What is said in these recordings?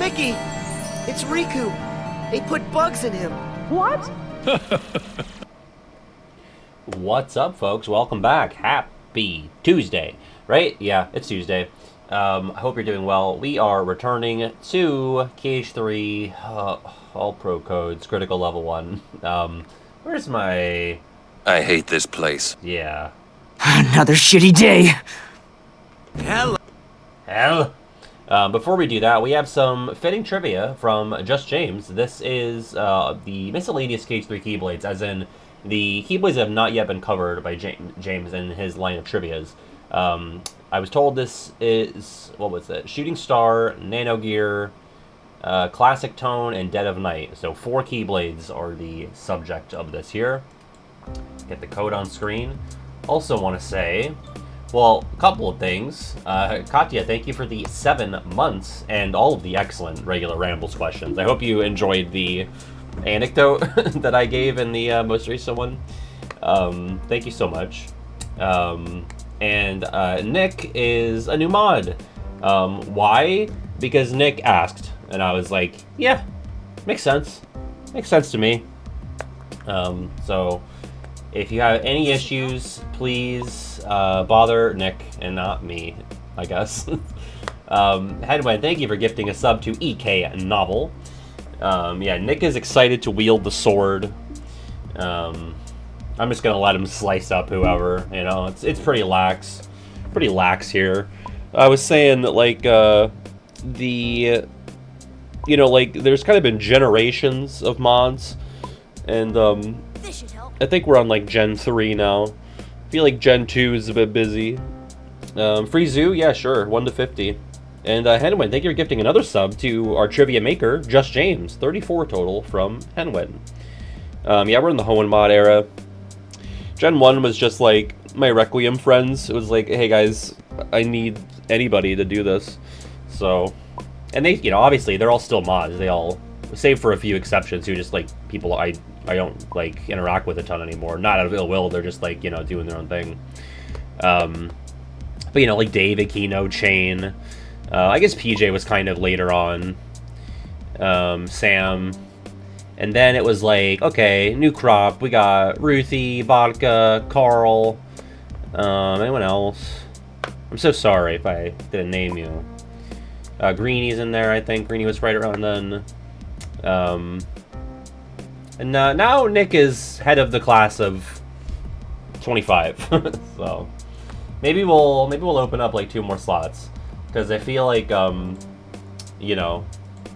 Mickey! It's Riku! They put bugs in him! What? What's up, folks? Welcome back. Happy Tuesday, right? Yeah, it's Tuesday. I hope you're doing well. We are returning to KH3, all pro codes, critical level 1. Where's my... I hate this place. Yeah. Another shitty day. Hell! Before we do that, we have some fitting trivia from Just James. This is the miscellaneous KH3 Keyblades, as in the Keyblades that have not yet been covered by James in his line of trivias. I was told this is, what was it? Shooting Star, Nano Gear, Classic Tone, and Dead of Night. So 4 Keyblades are the subject of this here. Get the code on screen. Also want to say, well, a couple of things. Katya, thank you for the 7 months and all of the excellent regular Rambles questions. I hope you enjoyed the anecdote that I gave in the most recent one. Thank you so much. And Nick is a new mod. Why? Because Nick asked, and I was like, yeah, makes sense. Makes sense to me. So if you have any issues, please bother Nick and not me, I guess. Headwind, thank you for gifting a sub to EK Novel. Yeah, Nick is excited to wield the sword. I'm just gonna let him slice up whoever, you know, it's pretty lax here. I was saying that, like, you know, like, there's kind of been generations of mods, and, I think we're on, like, Gen 3 now. I feel like Gen 2 is a bit busy. Free Zoo? Yeah, sure, 1 to 50. And, Henwin, thank you for gifting another sub to our trivia maker, Just James. 34 total from Henwin. Yeah, we're in the Hoenn mod era. Gen 1 was just, like, my Requiem friends. It was like, hey, guys, I need anybody to do this. So, and they, you know, obviously, they're all still mods. They all, save for a few exceptions who just, like, people I don't, like, interact with a ton anymore. Not out of ill will, they're just, like, you know, doing their own thing. But, you know, like, David, Kino, Chain. I guess PJ was kind of later on. Sam. And then it was like, okay, new crop. We got Ruthie, Vodka, Carl. Anyone else? I'm so sorry if I didn't name you. Greenie's in there, I think. Greenie was right around then. And now Nick is head of the class of 25. So maybe we'll open up like 2 more slots, because I feel like you know,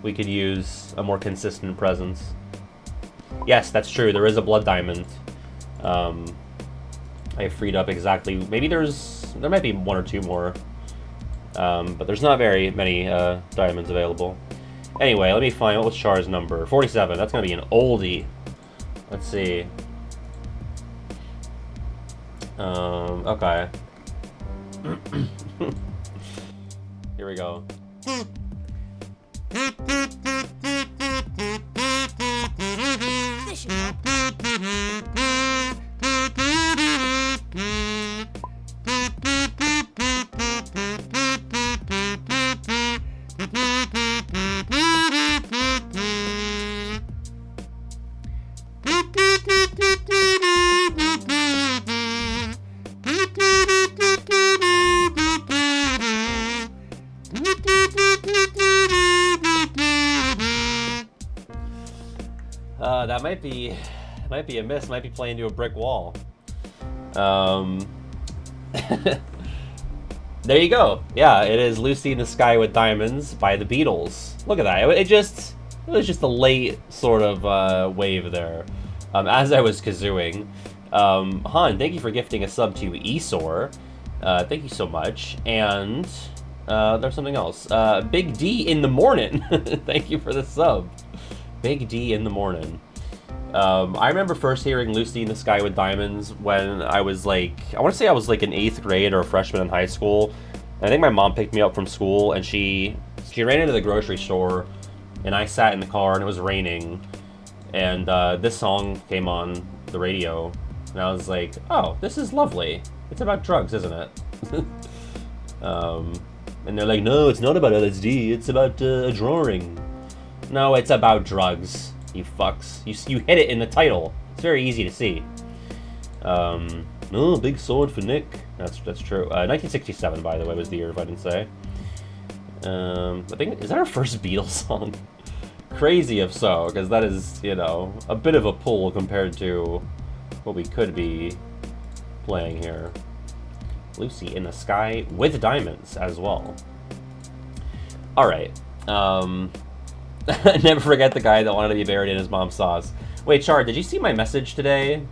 we could use a more consistent presence. Yes, that's true. There is a blood diamond. I freed up exactly. Maybe there might be 1 or 2 more, but there's not very many diamonds available. Anyway, let me find, what was Char's number? 47. That's gonna be an oldie. Let's see. Okay. Here we go. That might be a miss. Might be playing to a brick wall. There you go. Yeah, it is "Lucy in the Sky with Diamonds" by the Beatles. Look at that. It was just a late sort of wave there. As I was kazooing. Han, thank you for gifting a sub to Esor. Thank you so much. And there's something else. Big D in the morning. Thank you for the sub. Big D in the morning. I remember first hearing "Lucy in the Sky with Diamonds" when I was like, I want to say I was like in 8th grade or a freshman in high school. And I think my mom picked me up from school, and she ran into the grocery store, and I sat in the car, and it was raining, and this song came on the radio, and I was like, oh, this is lovely. It's about drugs, isn't it? And they're like, no, it's not about LSD, it's about a drawing. No, it's about drugs, you fucks. You hit it in the title. It's very easy to see. Oh, big sword for Nick. That's true. 1967, by the way, was the year, if I didn't say. I think, is that our first Beatles song? Crazy if so, because that is, you know, a bit of a pull compared to what we could be playing here. Lucy in the Sky with Diamonds as well. Alright. Never forget the guy that wanted to be buried in his mom's sauce. Wait, Char, did you see my message today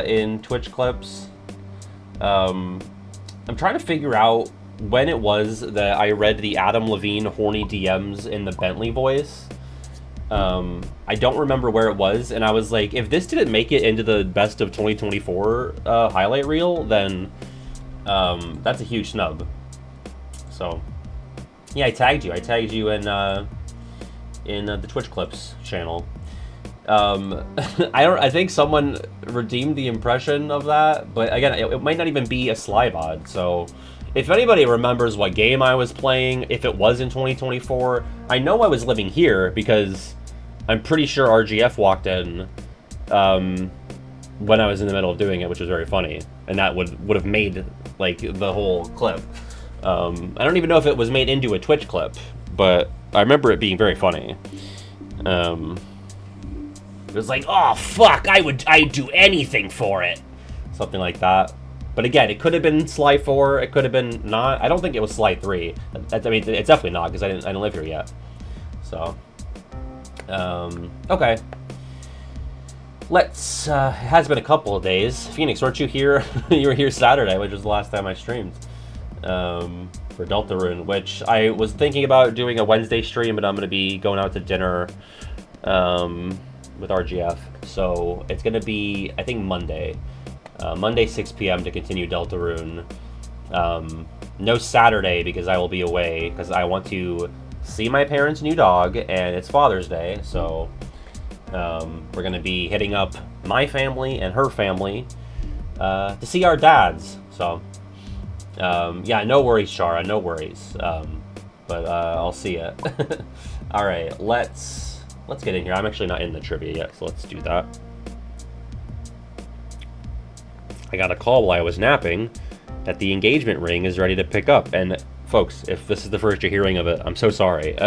in Twitch clips? I'm trying to figure out when it was that I read the Adam Levine horny DMs in the Bentley voice. I don't remember where it was, and I was like, if this didn't make it into the best of 2024 highlight reel, then that's a huge snub. So, yeah, I tagged you. I tagged you in the Twitch clips channel. I think someone redeemed the impression of that, but again, it might not even be a slybod. So, if anybody remembers what game I was playing, if it was in 2024, I know I was living here because I'm pretty sure RGF walked in when I was in the middle of doing it, which was very funny, and that would have made like the whole clip. I don't even know if it was made into a Twitch clip, but I remember it being very funny. It was like, oh fuck, I'd do anything for it, something like that. But again, it could have been Sly 4, it could have been not. I don't think it was Sly 3. I mean, it's definitely not, because I didn't live here yet. So, okay. Let's, it has been a couple of days. Phoenix, weren't you here? You were here Saturday, which was the last time I streamed. For Deltarune, which I was thinking about doing a Wednesday stream, but I'm going to be going out to dinner, with RGF. So, it's going to be, I think, Monday. Monday 6 p.m. to continue Deltarune. No Saturday because I will be away because I want to see my parents' new dog and it's Father's Day, so we're gonna be hitting up my family and her family to see our dads. So yeah, no worries, Chara, no worries. But I'll see ya. All right, let's get in here. I'm actually not in the trivia yet, so let's do that. I got a call while I was napping that the engagement ring is ready to pick up. And folks, if this is the first you're hearing of it, I'm so sorry.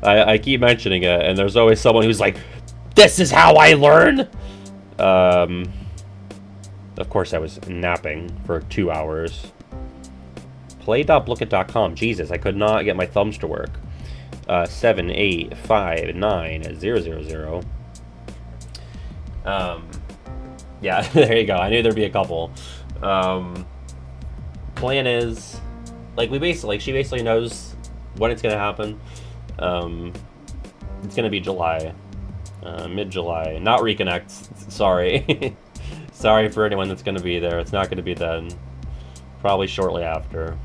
I keep mentioning it, and there's always someone who's like, this is how I learn! Of course I was napping for 2 hours. Play.blooket.com. Jesus, I could not get my thumbs to work. 7859000. Yeah, there you go. I knew there'd be a couple. Plan is, like, she basically knows when it's gonna happen. It's gonna be July, mid-July. Not Reconnect. Sorry, sorry for anyone that's gonna be there. It's not gonna be then. Probably shortly after.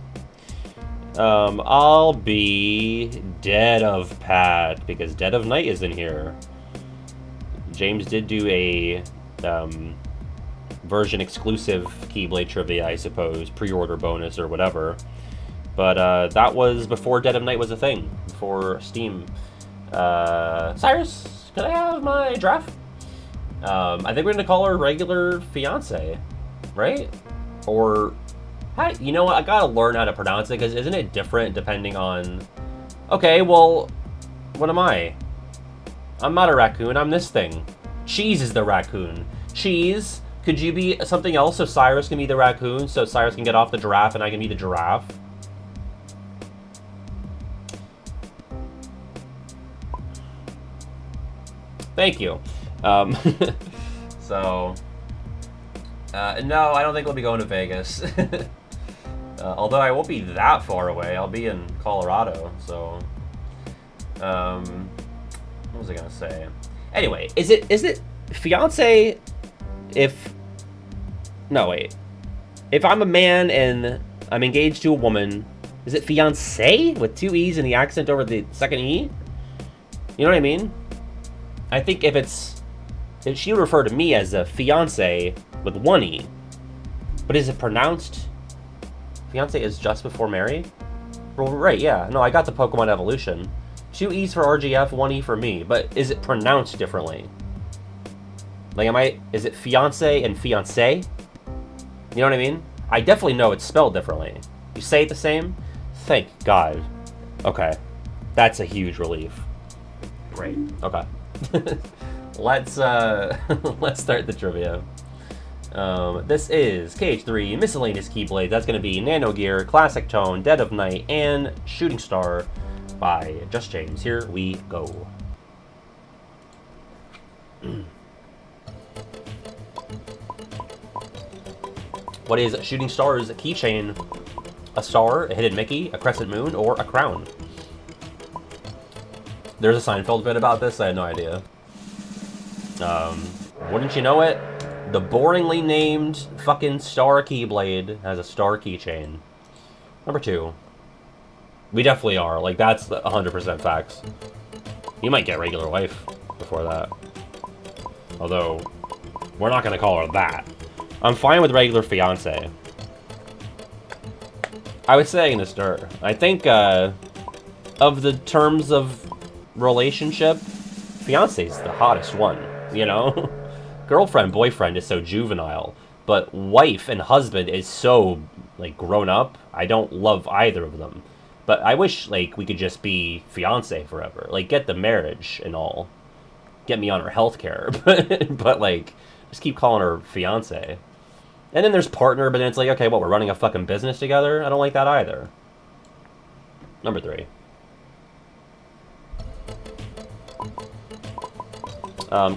I'll be Dead of Pat because Dead of Night is in here. James did do a version exclusive Keyblade trivia, I suppose, pre-order bonus or whatever. But that was before Dead of Night was a thing, before Steam. Cyrus, can I have my giraffe? I think we're gonna call her regular fiance, right? Or how? You know what? I gotta learn how to pronounce it because isn't it different depending on? Okay, well, what am I? I'm not a raccoon. I'm this thing. Cheese is the raccoon. Cheese. Could you be something else so Cyrus can be the raccoon, so Cyrus can get off the giraffe and I can be the giraffe? Thank you. So, no, I don't think we'll be going to Vegas. Although I won't be that far away. I'll be in Colorado, so... what was I gonna say? Anyway, is it fiance if... No, wait. If I'm a man and I'm engaged to a woman, is it fiance with 2 E's and the accent over the second E? You know what I mean? I think if she would refer to me as a fiance with 1 E. But is it pronounced? Fiance is just before married? Well, right, yeah. No, I got the Pokemon Evolution. 2 E's for RGF, 1 E for me. But is it pronounced differently? Like, is it fiance and fiancé? You know what I mean? I definitely know it's spelled differently. You say it the same? Thank God. Okay. That's a huge relief. Great. Okay. Let's let's start the trivia. This is KH3 Miscellaneous Keyblades. That's going to be Nano Gear, Classic Tone, Dead of Night, and Shooting Star by Just James. Here we go. What is Shooting Star's keychain? A star, a hidden Mickey, a crescent moon, or a crown? There's a Seinfeld bit about this. I had no idea. Wouldn't you know it? The boringly named fucking Star Keyblade has a star keychain. Number 2. We definitely are. Like, that's 100% facts. You might get regular wife before that. Although, we're not going to call her that. I'm fine with regular fiance. I was saying this to her. I think, of the terms of relationship, fiance's the hottest one, you know? Girlfriend, boyfriend is so juvenile, but wife and husband is so, like, grown up. I don't love either of them. But I wish, like, we could just be fiance forever. Like, get the marriage and all. Get me on her healthcare. But, like, just keep calling her fiance. And then there's partner, but then it's like, okay, what, we're running a fucking business together? I don't like that either. Number 3.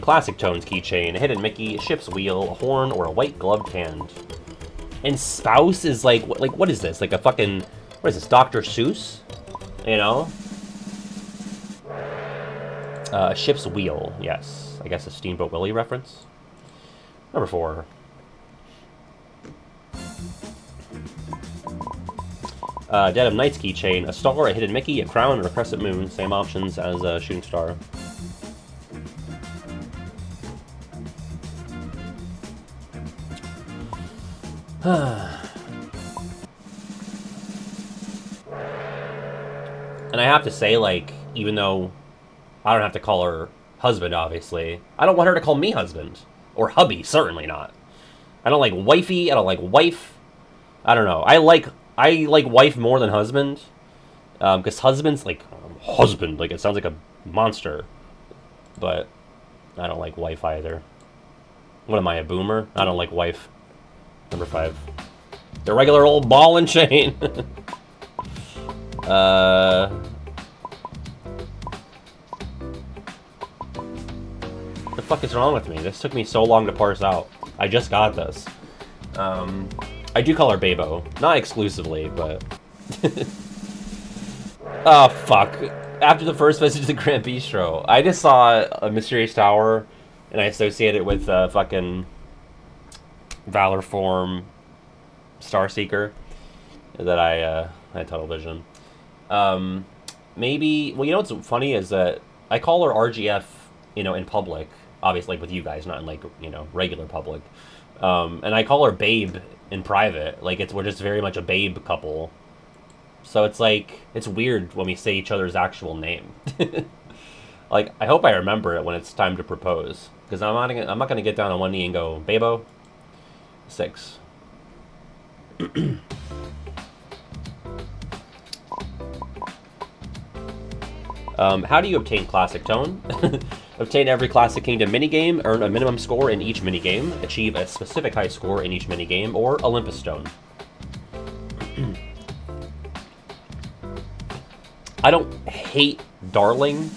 Classic Tones keychain, a hidden Mickey, a ship's wheel, a horn, or a white gloved hand. And spouse is like what is this? Like a fucking, what is this, Dr. Seuss? You know? A ship's wheel, yes. I guess a Steamboat Willie reference. Number 4. Dead of Night's keychain, a star, a hidden Mickey, a crown, or a crescent moon. Same options as a Shooting Star. And I have to say, like, even though I don't have to call her husband, obviously, I don't want her to call me husband. Or hubby, certainly not. I don't like wifey, I don't like wife. I don't know. I like wife more than husband. Because husband's like, husband, like it sounds like a monster. But I don't like wife either. What am I, a boomer? I don't like wife. Number 5. The regular old ball and chain. What the fuck is wrong with me? This took me so long to parse out. I just got this. I do call her Babo. Not exclusively, but... Oh, fuck. After the first visit to the Grand Bistro, I just saw a mysterious tower, and I associate it with fucking Valor Form Starseeker that I had tunnel vision. Maybe, well, you know what's funny is that I call her RGF, you know, in public, obviously, like with you guys, not in, like, you know, regular public. And I call her Babe in private. Like, we're just very much a babe couple. So it's like, it's weird when we say each other's actual name. Like, I hope I remember it when it's time to propose. Because I'm not gonna get down on one knee and go, Babo. 6. How do you obtain Classic Tone? Obtain every Classic Kingdom minigame, earn a minimum score in each minigame, achieve a specific high score in each minigame, or Olympus Stone. I don't hate Darling,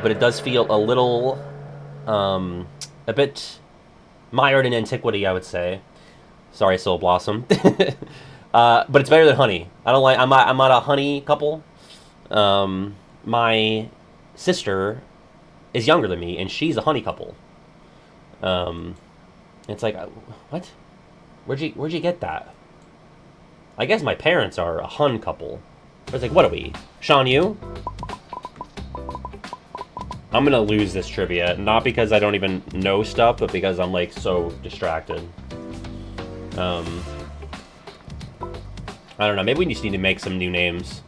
but it does feel a little, a bit mired in antiquity, I would say. Sorry, Soul Blossom. But it's better than Honey. I'm not a Honey couple. My sister is younger than me, and she's a Honey couple. It's like, what? Where'd you get that? I guess my parents are a Hun couple. I was like, what are we? Sean Yu? I'm gonna lose this trivia, not because I don't even know stuff, but because I'm, like, so distracted. I don't know. Maybe we just need to make some new names.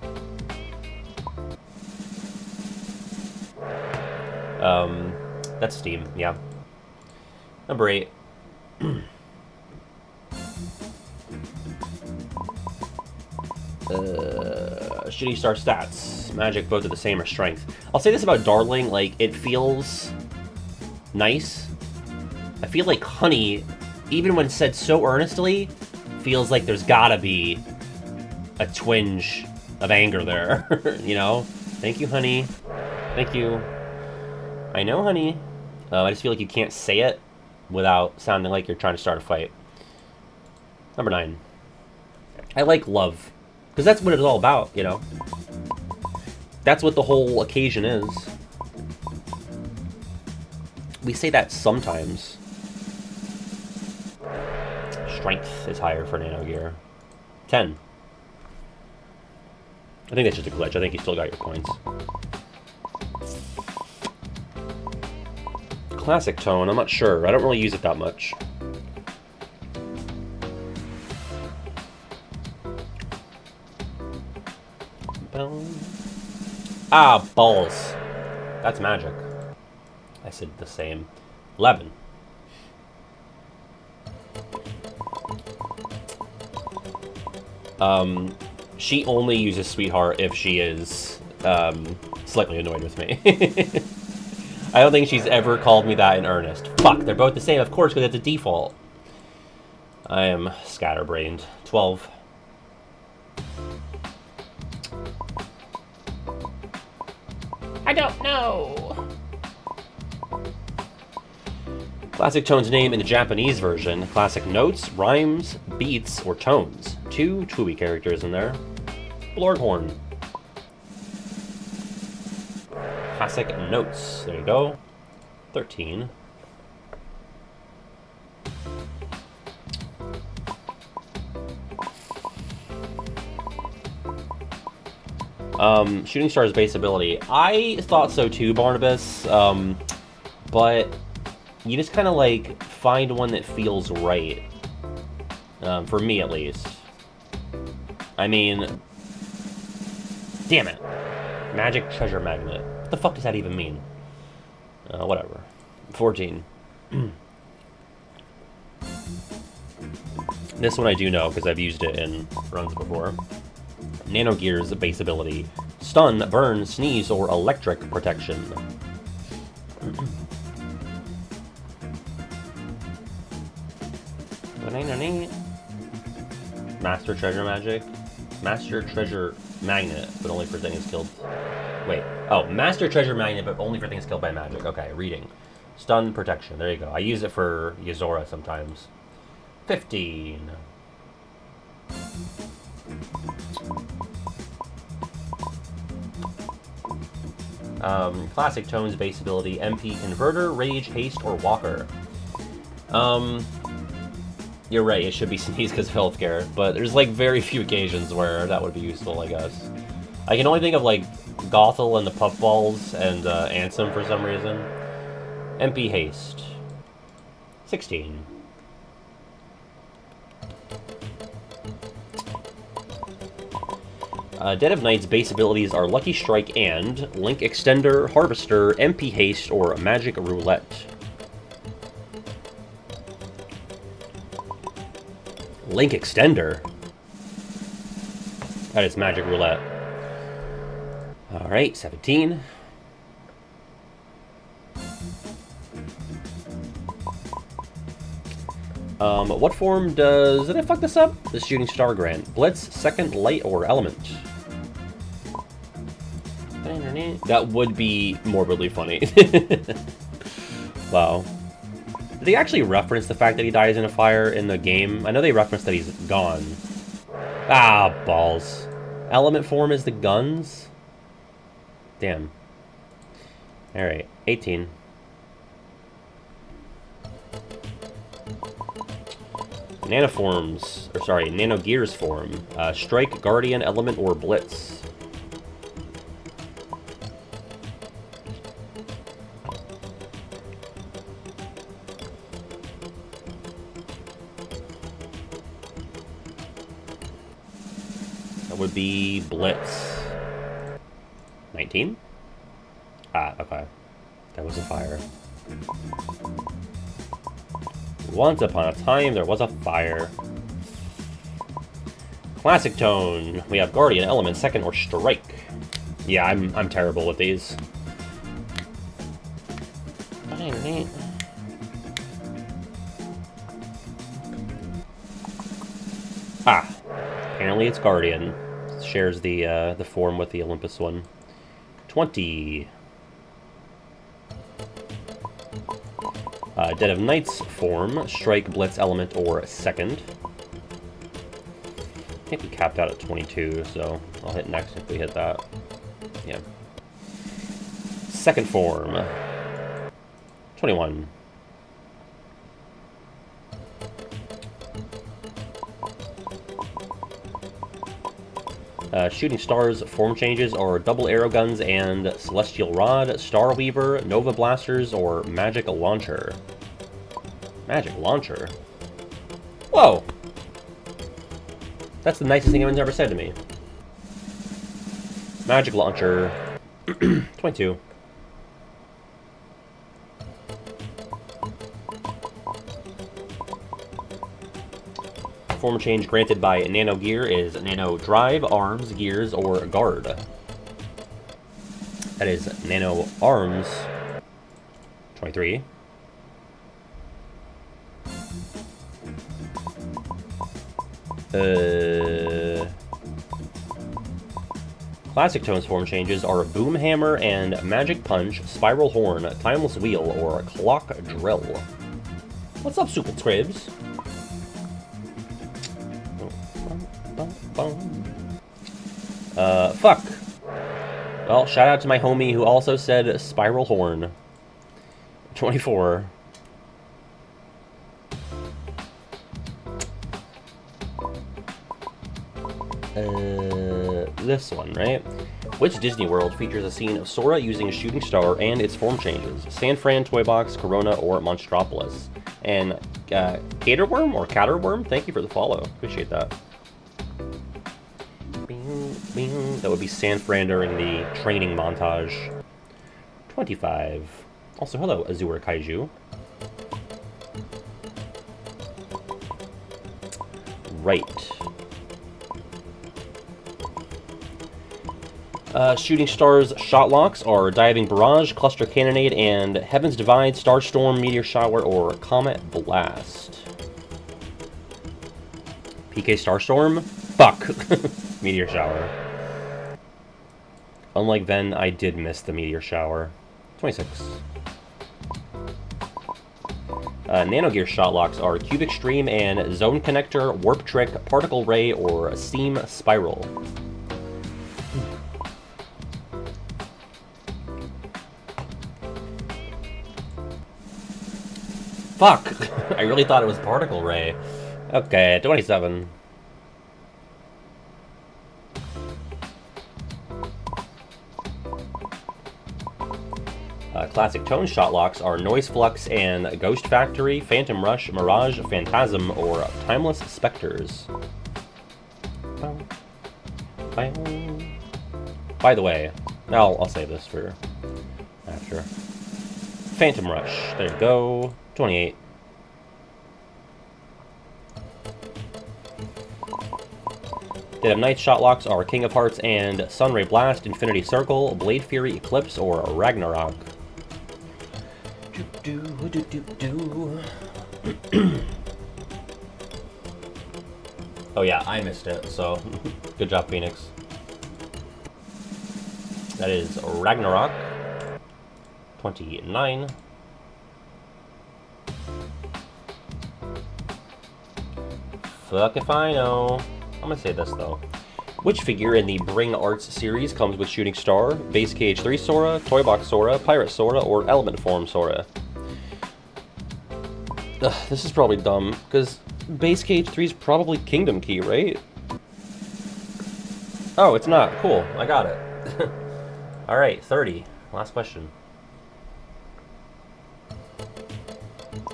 That's Steam, yeah. Number 8. Shitty star stats. Magic both are the same or strength. I'll say this about Darling, like, it feels nice. I feel like Honey, even when said so earnestly, feels like there's gotta be a twinge of anger there, you know? Thank you, Honey. Thank you. I know, Honey. I just feel like you can't say it without sounding like you're trying to start a fight. Number 9. I like love. Because that's what it's all about, you know? That's what the whole occasion is. We say that sometimes. Strength is higher for Nano Gear. 10. I think that's just a glitch. I think you still got your points. Classic tone, I'm not sure. I don't really use it that much. Ah, balls. That's magic. I said the same. 11. She only uses Sweetheart if she is, slightly annoyed with me. I don't think she's ever called me that in earnest. Fuck, they're both the same, of course, because it's a default. I am scatterbrained. 12. I don't know. Classic tone's name in the Japanese version. Classic notes, rhymes, beats, or tones. 2 Tui characters in there. Blorghorn. Classic notes. There you go. 13. Shooting Star's base ability. I thought so too, Barnabas. But you just kind of like find one that feels right. For me at least. I mean, damn it. Magic Treasure Magnet. What the fuck does that even mean? Whatever. 14. This one I do know because I've used it in runs before. Nano Gear's base ability. Stun, burn, sneeze, or electric protection. Master Treasure Magic. Master Treasure Magnet, but only for things killed. Wait. Oh, Master Treasure Magnet, but only for things killed by magic. Okay, reading. Stun protection. There you go. I use it for Yozora sometimes. 15. Classic Tone's base ability. MP Converter, Rage, Haste, or Walker. You're right, it should be Sneeze because of healthcare, but there's like very few occasions where that would be useful, I guess. I can only think of like Gothel and the Puffballs and Ansem for some reason. MP Haste. 16. Dead of Night's base abilities are Lucky Strike and Link Extender, Harvester, MP Haste, or Magic Roulette. Link Extender? That is Magic Roulette. Alright, 17. What form does... Did I fuck this up? The Shooting Star grant. Blitz, Second, Light, or Element? That would be morbidly funny. Wow. Did they actually reference the fact that he dies in a fire in the game? I know they referenced that he's gone. Ah, balls. Element form is the guns? Damn. Alright, 18. Nanoforms, or sorry, Nano Gears form. Strike, Guardian, Element, or Blitz. That would be Blitz. 19? Ah, okay. That was a fire. Once upon a time, there was a fire. Classic tone. We have Guardian, Element, Second, or Strike. Yeah, I'm terrible with these. Ah, apparently it's Guardian. It shares the form with the Olympus one. 20. Dead of Night's form, Strike, Blitz, Element, or Second. I think we capped out at 22, so I'll hit next if we hit that. Yeah. Second form. 21. Shooting Stars form changes are Double Arrow Guns and Celestial Rod, Star Weaver, Nova Blasters, or Magic Launcher. Magic Launcher? Whoa! That's the nicest thing anyone's ever said to me. Magic Launcher. 22. Form change granted by Nano Gear is Nano Drive, Arms, Gears, or Guard. That is Nano Arms. 23. Classic Tones form changes are Boom Hammer and Magic Punch, Spiral Horn, Timeless Wheel, or Clock Drill. What's up, Super Scribs? Fuck. Well, shout out to my homie who also said Spiral Horn. 24. This one, right? Which Disney World features a scene of Sora using a shooting star and its form changes? San Fran, Toy Box, Corona, or Monstropolis? And Caterworm or Caterworm, thank you for the follow. Appreciate that. Bing, bing. That would be San Fran during the training montage. 25. Also, hello, Azure Kaiju. Right. Shooting Stars shot locks are Diving Barrage, Cluster Cannonade, and Heaven's Divide, Starstorm, Meteor Shower, or Comet Blast. PK Starstorm? Fuck. Meteor Shower. Unlike Ven, I did miss the Meteor Shower. 26. Nano Gear shot locks are Cubic Stream and Zone Connector, Warp Trick, Particle Ray, or Seam Spiral. Fuck! I really thought it was Particle Ray. Okay, 27. Classic Tone shot locks are Noise Flux and Ghost Factory, Phantom Rush, Mirage, Phantasm, or Timeless Specters. By the way, I'll save this for after. Phantom Rush. There you go. 28. Dead of Night shot locks are King of Hearts and Sunray Blast, Infinity Circle, Blade Fury, Eclipse, or Ragnarok. Oh yeah, I missed it, so good job, Phoenix. That is Ragnarok. 29. Fuck if I know. I'm gonna say this though. Which figure in the Bring Arts series comes with Shooting Star, Base KH3 Sora, Toy Box Sora, Pirate Sora, or Element Form Sora? Ugh, this is probably dumb, because Base KH3 is probably Kingdom Key, right? Oh, it's not. Cool. I got it. Alright, 30. Last question.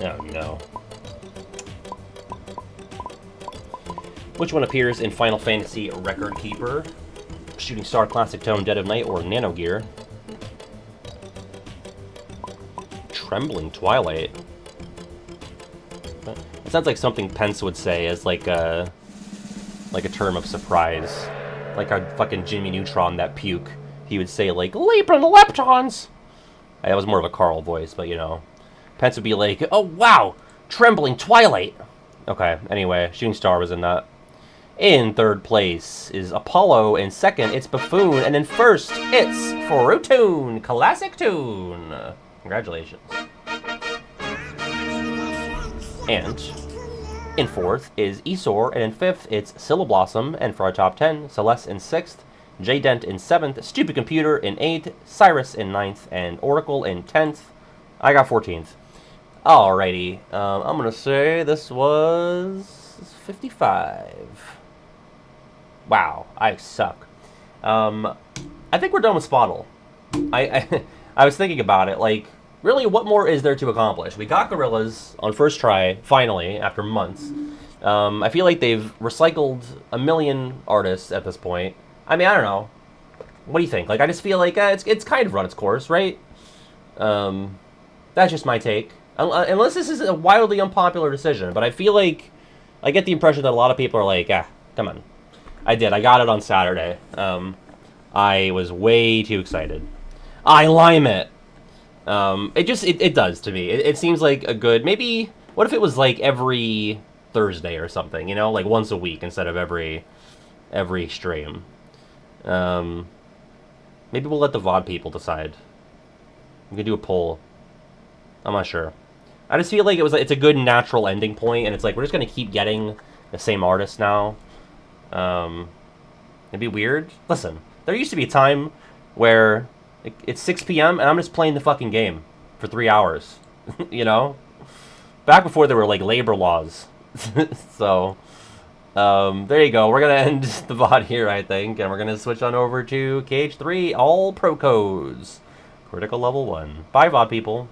Oh, no. Which one appears in Final Fantasy Record Keeper? Shooting Star, Classic Tone, Dead of Night, or Nano Gear? Trembling Twilight. It sounds like something Pence would say as like a term of surprise. Like our fucking Jimmy Neutron, that puke. He would say like, Leaping Leptons! That was more of a Carl voice, but you know. Pence would be like, oh wow, Trembling Twilight! Okay, anyway, Shooting Star was in that. In third place is Apollo, in second it's Buffoon, and in first it's Fruitoon, Classic Tune. Congratulations. And in fourth is Esor, and in fifth it's Syllablossom, and for our top 10, Celeste in sixth, J-Dent in seventh, Stupid Computer in eighth, Cyrus in ninth, and Oracle in 10th. I got 14th. Alrighty, I'm gonna say this was 55. Wow, I suck. I think we're done with Spottle. I was thinking about it, like, really, what more is there to accomplish? We got Gorillas on first try, finally, after months. I feel like they've recycled a million artists at this point. I mean, I don't know. What do you think? Like, I just feel like it's kind of run its course, right? That's just my take. Unless this is a wildly unpopular decision, but I feel like I get the impression that a lot of people are like, come on. I got it on Saturday. I was way too excited. I lime it. It does to me. It seems like a good, maybe, what if it was like every Thursday or something, you know, like once a week instead of every stream. Maybe we'll let the VOD people decide. We can do a poll. I'm not sure. I just feel like it's a good natural ending point, and it's like we're just gonna keep getting the same artist now. It'd be weird. Listen, there used to be a time where it's 6 p.m. and I'm just playing the fucking game for 3 hours. You know? Back before there were, like, labor laws. So, there you go. We're going to end the VOD here, I think, and we're going to switch on over to KH3, all pro codes. Critical level 1. Bye, VOD people.